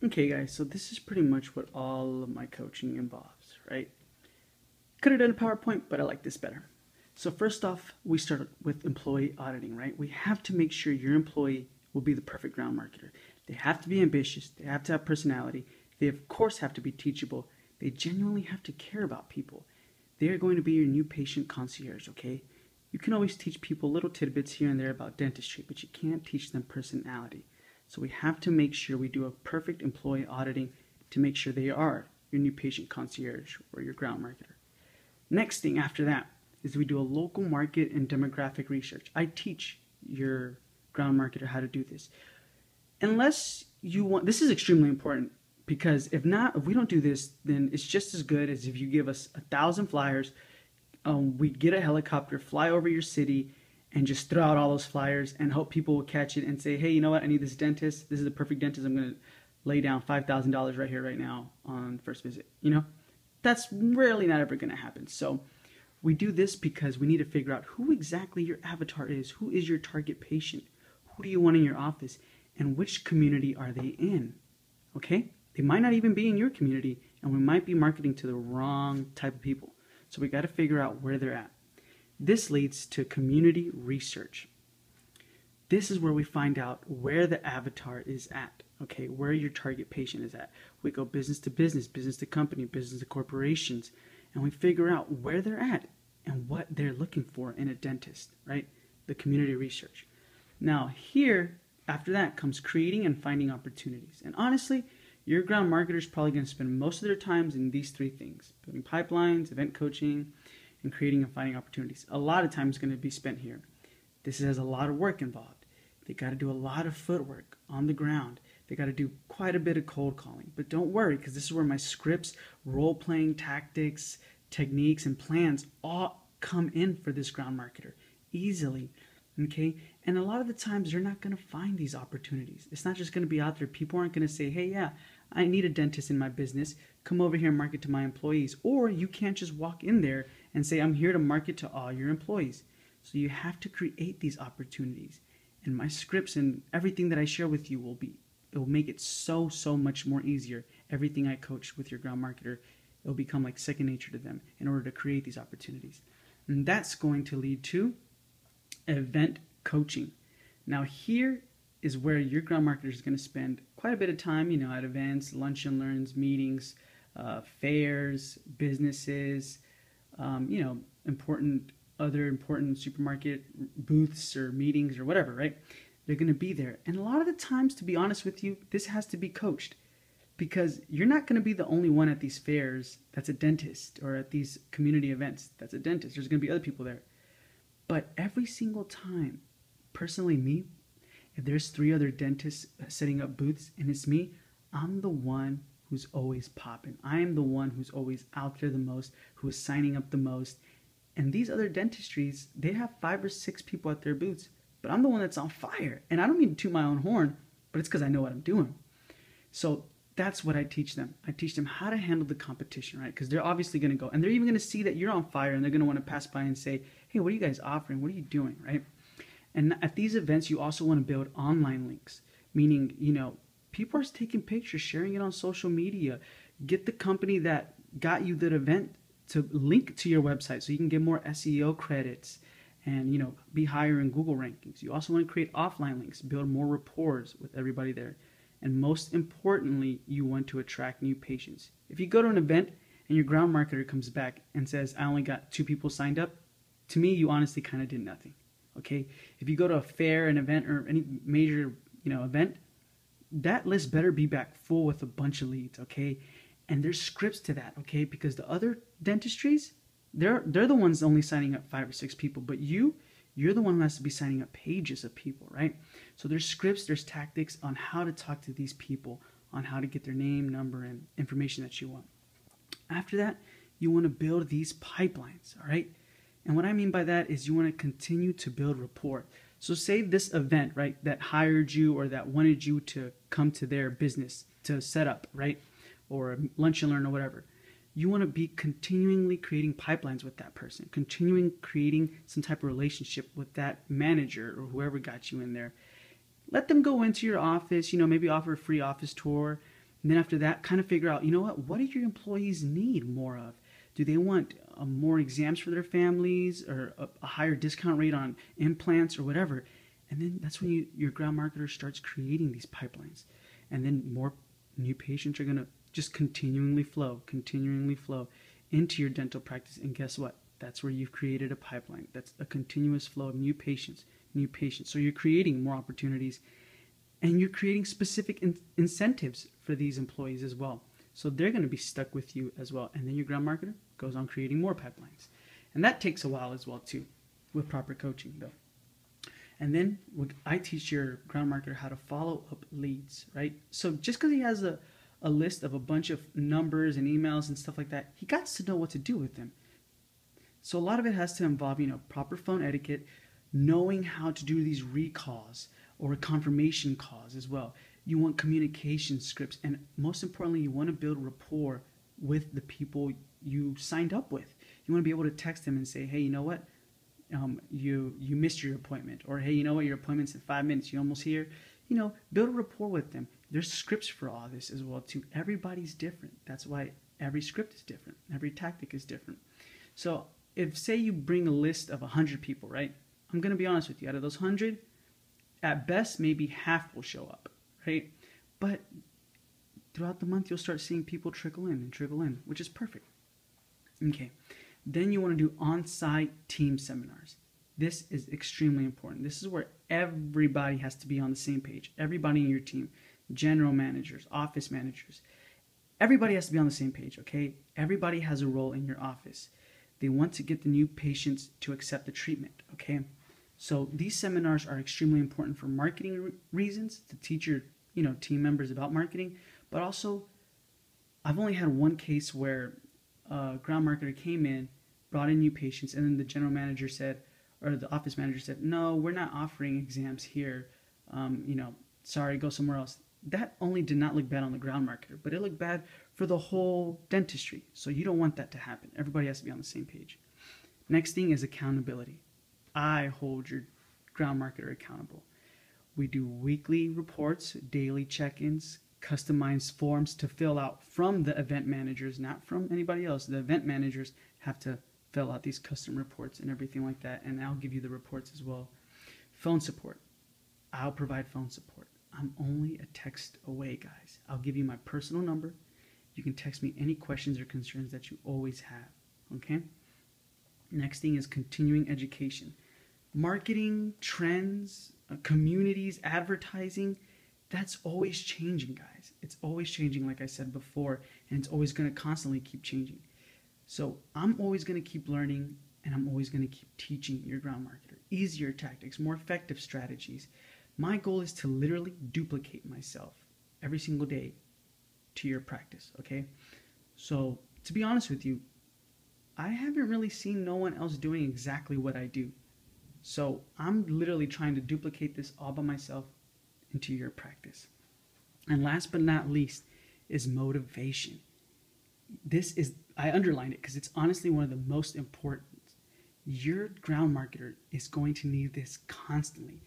Okay guys, so this is pretty much what all of my coaching involves, right? Could have done a PowerPoint, but I like this better. So first off, we start with employee auditing, right? We have to make sure your employee will be the perfect ground marketer. They have to be ambitious, they have to have personality, they of course have to be teachable, they genuinely have to care about people. They are going to be your new patient concierge, okay? You can always teach people little tidbits here and there about dentistry, but you can't teach them personality. So we have to make sure we do a perfect employee auditing to make sure they are your new patient concierge or your ground marketer. Next thing after that is we do a local market and demographic research. I teach your ground marketer how to do this. Unless you want, this is extremely important because if we don't do this, then it's just as good as if you give us 1,000 flyers, we get a helicopter, fly over your city, and just throw out all those flyers and hope people will catch it and say, hey, you know what, I need this dentist. This is the perfect dentist. I'm going to lay down $5,000 right here, right now on the first visit. You know, that's rarely not ever going to happen. So we do this because we need to figure out who exactly your avatar is. Who is your target patient? Who do you want in your office? And which community are they in? Okay? They might not even be in your community, and we might be marketing to the wrong type of people. So we got to figure out where they're at. This leads to community research. This is where we find out where the avatar is at, okay, where your target patient is at. We go business to business, business to company, business to corporations, and we figure out where they're at and what they're looking for in a dentist, right? The community research. Now here, after that comes creating and finding opportunities. And honestly, your ground marketer is probably going to spend most of their times in these three things: building pipelines, event coaching, and creating and finding opportunities. A lot of time is going to be spent here. This has a lot of work involved. They got to do a lot of footwork on the ground. They got to do quite a bit of cold calling. But don't worry, because this is where my scripts, role-playing tactics, techniques, and plans all come in for this ground marketer easily. Okay? And a lot of the times you're not going to find these opportunities. It's not just going to be out there. People aren't going to say, hey, yeah, I need a dentist in my business. Come over here and market to my employees. Or you can't just walk in there and say, I'm here to market to all your employees. So you have to create these opportunities. And my scripts and everything that I share with you it will make it so much more easier. Everything I coach with your ground marketer, it will become like second nature to them in order to create these opportunities. And that's going to lead to event coaching. Now here is where your ground marketer is going to spend quite a bit of time, you know, at events, lunch and learns, meetings, fairs, businesses, you know, other important supermarket booths or meetings or whatever, right? They're going to be there. And a lot of the times, to be honest with you, this has to be coached because you're not going to be the only one at these fairs that's a dentist, or at these community events that's a dentist. There's going to be other people there. But every single time, personally me, if there's 3 other dentists setting up booths and it's me, I'm the one who's always popping. I am the one who's always out there the most, who is signing up the most. And these other dentistries, they have 5 or 6 people at their booths, but I'm the one that's on fire. And I don't mean to toot my own horn, but it's because I know what I'm doing. So that's what I teach them. I teach them how to handle the competition, right? Because they're obviously going to go, and they're even going to see that you're on fire, and they're going to want to pass by and say, hey, what are you guys offering? What are you doing, right? And at these events, you also want to build online links, meaning, you know, people are taking pictures, sharing it on social media. Get the company that got you that event to link to your website so you can get more SEO credits and, you know, be higher in Google rankings. You also want to create offline links, build more rapport with everybody there. And most importantly, you want to attract new patients. If you go to an event and your ground marketer comes back and says, I only got 2 people signed up, to me, you honestly kind of did nothing. Okay? If you go to a fair, an event, or any major, you know, event, that list better be back full with a bunch of leads, okay? And there's scripts to that, okay? Because the other dentistries, they're the ones only signing up 5 or 6 people, but you're the one who has to be signing up pages of people, right? So there's scripts, there's tactics on how to talk to these people, on how to get their name, number, and information that you want. After that, you want to build these pipelines, all right? And what I mean by that is you want to continue to build rapport. So say this event, right, that hired you or that wanted you to come to their business to set up, right, or lunch and learn or whatever. You want to be continually creating pipelines with that person, continuing creating some type of relationship with that manager or whoever got you in there. Let them go into your office, you know, maybe offer a free office tour. And then after that, kind of figure out, what do your employees need more of? Do they want more exams for their families, or a higher discount rate on implants or whatever? And then that's when your ground marketer starts creating these pipelines. And then more new patients are going to just continually flow into your dental practice. And guess what? That's where you've created a pipeline. That's a continuous flow of new patients. So you're creating more opportunities, and you're creating specific incentives for these employees as well. So they're going to be stuck with you as well. And then your ground marketer goes on creating more pipelines. And that takes a while as well too, with proper coaching though. And then I teach your ground marketer how to follow up leads, right? So just because he has a list of a bunch of numbers and emails and stuff like that, he got to know what to do with them. So a lot of it has to involve, proper phone etiquette, knowing how to do these recalls or confirmation calls as well. You want communication scripts, and most importantly, you want to build rapport with the people you signed up with. You want to be able to text them and say, hey, you know what? You missed your appointment, or hey, you know what? Your appointment's in 5 minutes. You almost here. Build a rapport with them. There's scripts for all this as well too. Everybody's different. That's why every script is different. Every tactic is different. So if say you bring a list of 100 people, right? I'm going to be honest with you. Out of those 100, at best, maybe half will show up, right? But throughout the month, you'll start seeing people trickle in, which is perfect. Okay. Then you want to do on-site team seminars. This is extremely important. This is where everybody has to be on the same page. Everybody in your team, general managers, office managers, everybody has to be on the same page, okay? Everybody has a role in your office. They want to get the new patients to accept the treatment, okay? So these seminars are extremely important for marketing reasons, to teach your team members about marketing, but also I've only had one case where a ground marketer came in, brought in new patients, and then the general manager said, or the office manager said, no, we're not offering exams here. Sorry, go somewhere else. That only did not look bad on the ground marketer, but it looked bad for the whole dentistry. So you don't want that to happen. Everybody has to be on the same page. Next thing is accountability. I hold your ground marketer accountable. We do weekly reports, daily check-ins, customized forms to fill out from the event managers, not from anybody else. The event managers have to fill out these custom reports and everything like that, and I'll give you the reports as well. Phone support. I'll provide phone support. I'm only a text away, guys. I'll give you my personal number. You can text me any questions or concerns that you always have, okay? Next thing is continuing education. Marketing, trends, communities, advertising, that's always changing, guys. It's always changing, like I said before, and it's always going to constantly keep changing. So I'm always going to keep learning, and I'm always going to keep teaching your ground marketer easier tactics, more effective strategies. My goal is to literally duplicate myself every single day to your practice, okay? So to be honest with you, I haven't really seen no one else doing exactly what I do. So I'm literally trying to duplicate this all by myself into your practice. And last but not least is motivation. I underlined it because it's honestly one of the most important. Your ground marketer is going to need this constantly.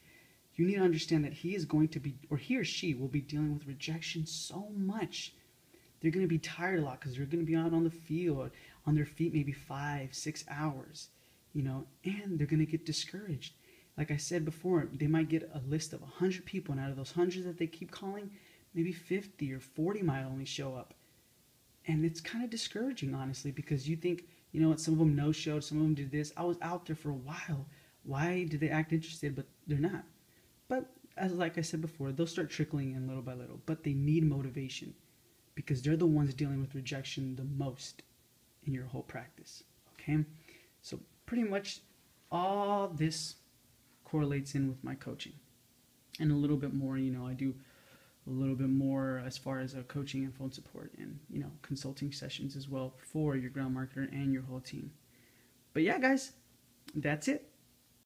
You need to understand that he is going to be, or he or she will be dealing with rejection so much. They're going to be tired a lot because they're going to be out on the field, on their feet maybe 5-6 hours, and they're going to get discouraged. Like I said before, they might get a list of 100 people, and out of those hundreds that they keep calling, maybe 50 or 40 might only show up. And it's kind of discouraging, honestly, because you think, some of them no-showed, some of them did this. I was out there for a while. Why did they act interested, but they're not? But like I said before, they'll start trickling in little by little, but they need motivation because they're the ones dealing with rejection the most in your whole practice, okay? So pretty much all this correlates in with my coaching. And a little bit more, I do a little bit more as far as coaching and phone support and, consulting sessions as well for your ground marketer and your whole team. But yeah, guys, that's it.